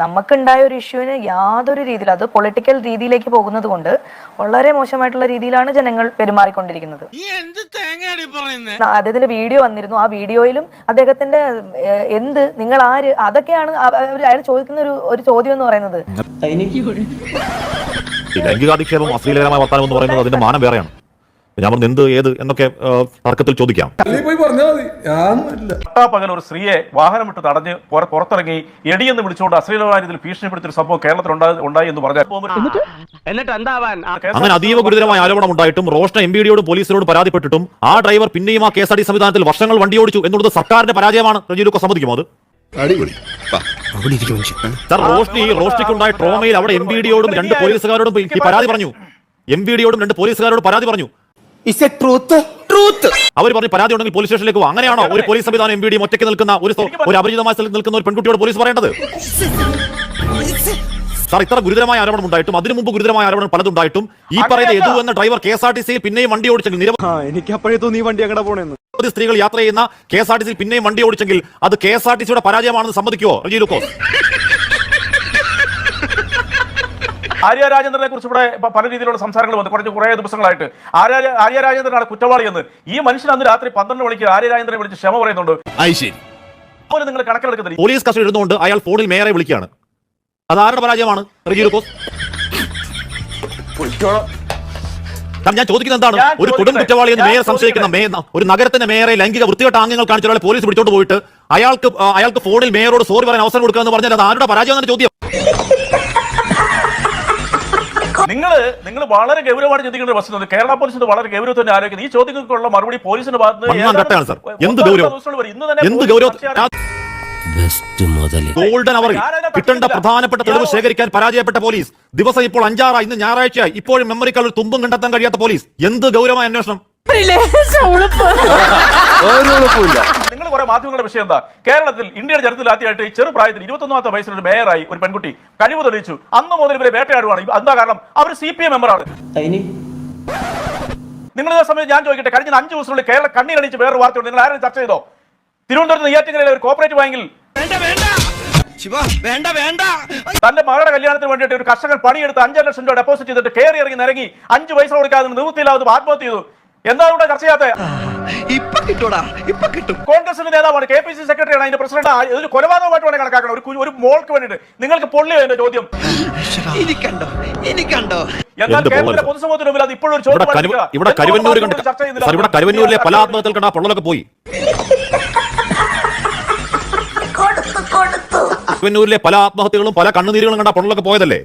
നമുക്കുണ്ടായ ഒരു ഇഷ്യൂവിന് യാതൊരു രീതിയിൽ അത് പൊളിറ്റിക്കൽ രീതിയിലേക്ക് പോകുന്നത് കൊണ്ട് വളരെ മോശമായിട്ടുള്ള രീതിയിലാണ് ജനങ്ങൾ പെരുമാറിക്കൊണ്ടിരിക്കുന്നത്. അദ്ദേഹത്തിന്റെ വീഡിയോ വന്നിരുന്നു. ആ വീഡിയോയിലും അദ്ദേഹത്തിന്റെ എന്ത് നിങ്ങൾ ആര് അതൊക്കെയാണ് അയാൾ ചോദിക്കുന്ന ഒരു ചോദ്യം എന്ന് പറയുന്നത്. ലൈംഗികാധിക്ഷേപം അശ്ലീലകരമായ വർത്താനം എന്ന് പറയുന്നത് അതിന്റെ മാനം വേറെയാണ്. ഞാൻ പറഞ്ഞു എന്ത് ഏത് എന്നൊക്കെ തർക്കത്തിൽ ചോദിക്കാം. പകൽ ഒരു സ്ത്രീയെ വാഹനം വിട്ട് തടഞ്ഞ് പുറത്തിറങ്ങി എടിയെന്ന് വിളിച്ചുകൊണ്ട് അശ്ലീലമായ രീതിയിൽ ഭീഷണിപ്പെടുത്തിയ സംഭവം കേരളത്തിൽ ഉണ്ടായി എന്ന് പറഞ്ഞാൽ അങ്ങനെ അതീവ ഗുരുതരമായ ആരോപണം ഉണ്ടായിട്ടും റോഷൻ MPDയോടും പോലീസിനോട് പരാതിപ്പെട്ടിട്ടും ആ ഡ്രൈവർ പിന്നെയും ആ KSRTC സംവിധാനത്തിൽ വർഷങ്ങൾ വണ്ടി ഓടിച്ചു എന്നുള്ളത് സർക്കാരിന്റെ പരാജയമാണ്. റജീലുക്ക സമ്മതിക്കുമോ അത്? റോഷ്നിക്കുണ്ടായ ട്രോമയിൽ അവിടെ MPDയോടും 2 പോലീസുകാരോടും പരാതി പറഞ്ഞു. MPDയോടും 2 പോലീസുകാരോട് പരാതി പറഞ്ഞു. അവർ പറഞ്ഞു പരാതി ഉണ്ടെങ്കിൽ പോലീസ് സ്റ്റേഷനിലേക്ക് പോകും. അങ്ങനെയാണോ ഒരു പോലീസ് സംവിധാനം MPD ഒറ്റയ്ക്ക് നിൽക്കുന്ന ഒരു അപരിചിതമായ സ്ഥലത്ത് നിൽക്കുന്ന ഒരു പെൺകുട്ടിയോട് പോലീസ് പറയേണ്ടത്? സാർ, ഇത്ര ഗുരുതരമായ ആരോപണം ഉണ്ടായിട്ടും അതിനു മുമ്പ് ഗുരുതരമായ ആരോപണം പലതുണ്ടായിട്ടും ഈ പറയുന്ന യദു എന്ന ഡ്രൈവർ KSRTC പിന്നെയും വണ്ടി ഓടിച്ചെങ്കിൽ നിരവധി സ്ത്രീകൾ യാത്ര ചെയ്യുന്ന KSRTC പിന്നെയും വണ്ടി ഓടിച്ചെങ്കിൽ അത് KSRTCയുടെ പരാജയമാണെന്ന് സമ്മതിക്കുമോ റജീലുക്കോ? ആര്യ രാജേന്ദ്രനെ കുറിച്ച് ഇവിടെ പല രീതിയിലുള്ള സംസാരങ്ങൾ വന്നു കുറേ ദിവസങ്ങളായിട്ട്. ആര്യ രാജേന്ദ്രനാണ് കുറ്റവാളി എന്ന് ഈ മനുഷ്യൻ അന്ന് രാത്രി 12 മണിക്ക് ആര്യ രാജേന്ദ്രനെ വിളിച്ച് ക്ഷമ പറയുന്നുണ്ട്. നിങ്ങൾ കണക്കിലെടുക്കുന്നില്ല. പോലീസ് കസ്റ്റഡി ഇരുന്നുകൊണ്ട് അയാൾ ഫോണിൽ മേയറെ വിളിക്കുകയാണ്. അത് ആരുടെ പരാജയമാണ് റജീലുക്കോ? ഞാൻ ചോദിക്കുന്നത് എന്താണ്, ഒരു കൊടും കുറ്റവാളി എന്ന് മേയർ സംശയിക്കുന്ന ഒരു നഗരത്തിന്റെ മേയറെ ലൈംഗിക വൃത്തികെട്ട ആംഗ്യങ്ങൾ കാണിച്ച ഒരാളെ പോലീസ് പിടിച്ചോണ്ട് പോയിട്ട് അയാൾക്ക് ഫോണിൽ മേയറോട് സോറി പറയാൻ അവസരം കൊടുക്കുക എന്ന് പറഞ്ഞാൽ അത് ആരുടെ പരാജയം എന്നാണ് ചോദ്യം. നിങ്ങൾ വളരെ ഗൗരവമായിട്ട് ചിന്തിക്കേണ്ട വസ്തുത കേരള പോലീസിന് വളരെ ഗൗരവത്തോടെ ആലോചിക്കുന്നത് ഈ ചോദ്യങ്ങൾക്കുള്ള മറുപടി പോലീസിന്റെ ഗോൾഡൻ അവർ കിട്ടേണ്ട പ്രധാനപ്പെട്ട തെളിവ് ശേഖരിക്കാൻ പരാജയപ്പെട്ട പോലീസ് ദിവസം ഇപ്പോൾ 5-6 ഇന്ന് ഞായറാഴ്ചയായി ഇപ്പോഴും മെമ്മറിക്കാൾ ഒരു തുമ്പും കണ്ടെത്താൻ കഴിയാത്ത പോലീസ്. എന്ത് ഗൗരവമായ അന്വേഷണം! നിങ്ങൾ കുറെ മാധ്യമങ്ങളുടെ വിഷയം എന്താ? കേരളത്തിൽ ഇന്ത്യയുടെ ചരിത്രത്തിൽ ആദ്യമായിട്ട് ഈ ചെറുപ്രായത്തിൽ 21ാമത്തെ വയസ്സിൽ ഒരു മേയറായി ഒരു പെൺകുട്ടി കഴിവ് തെളിയിച്ചു. അന്ന് മുതൽ ഇവരെ വേട്ടയാടുവാണ്. എന്താ കാരണം? അവർ CPM മെമ്പറാണ്. നിങ്ങളുടെ സമയത്ത് ഞാൻ ചോദിക്കട്ടെ, കഴിഞ്ഞ 5 ദിവസത്തിനുള്ളിൽ കേരള കണ്ണീരണിച്ച് വേറൊരു വാർത്തയുണ്ട്. നിങ്ങൾ ആരും ചർച്ച ചെയ്തോ? തിരുവനന്തപുരത്ത് നെയ്യാറ്റിൻകരയിലെ ഒരു കോപ്പറേറ്റീവ് ബാങ്കിൽ തന്റെ മകളുടെ കല്യാണത്തിന് വേണ്ടിയിട്ട് ഒരു കർഷകൻ പണിയെടുത്ത് 5 ലക്ഷം രൂപ ഡെപ്പോസിറ്റ് ചെയ്തിട്ട് കയറി ഇറങ്ങി 5 പൈസ കൊടുക്കാതെ നിവൃത്തിയില്ലാതെ ആത്മഹത്യ ചെയ്തു. എന്താണ് ഇവിടെ ചർച്ച ചെയ്യാത്ത? കോൺഗ്രസിന്റെ നേതാവാണ്, KPCC സെക്രട്ടറിയാണ്, അതിന്റെ പ്രസിഡന്റ്. ഒരു കൊലപാതകമായിട്ട് വേണം കണക്കാക്കണം. ഒരു മോൾക്ക് വേണ്ടിയിട്ട് നിങ്ങൾക്ക് പൊള്ളിയോ എന്റെ ചോദ്യം? എന്നാൽ കേരളത്തിലെ പൊതുസമൂഹത്തിന് മുമ്പിൽ അത് ഇപ്പോഴും ഒരു ചോദ്യം. ഇവിടെ കരുവന്നൂരിലെ പല ആത്മഹത്യകൾ കണ്ട പൊള്ളലൊക്കെ പോയി. കരുവന്നൂരിലെ പല ആത്മഹത്യകളും പല കണ്ണുനീരുകളും കണ്ട പൊള്ളലൊക്കെ പോയതല്ലേ?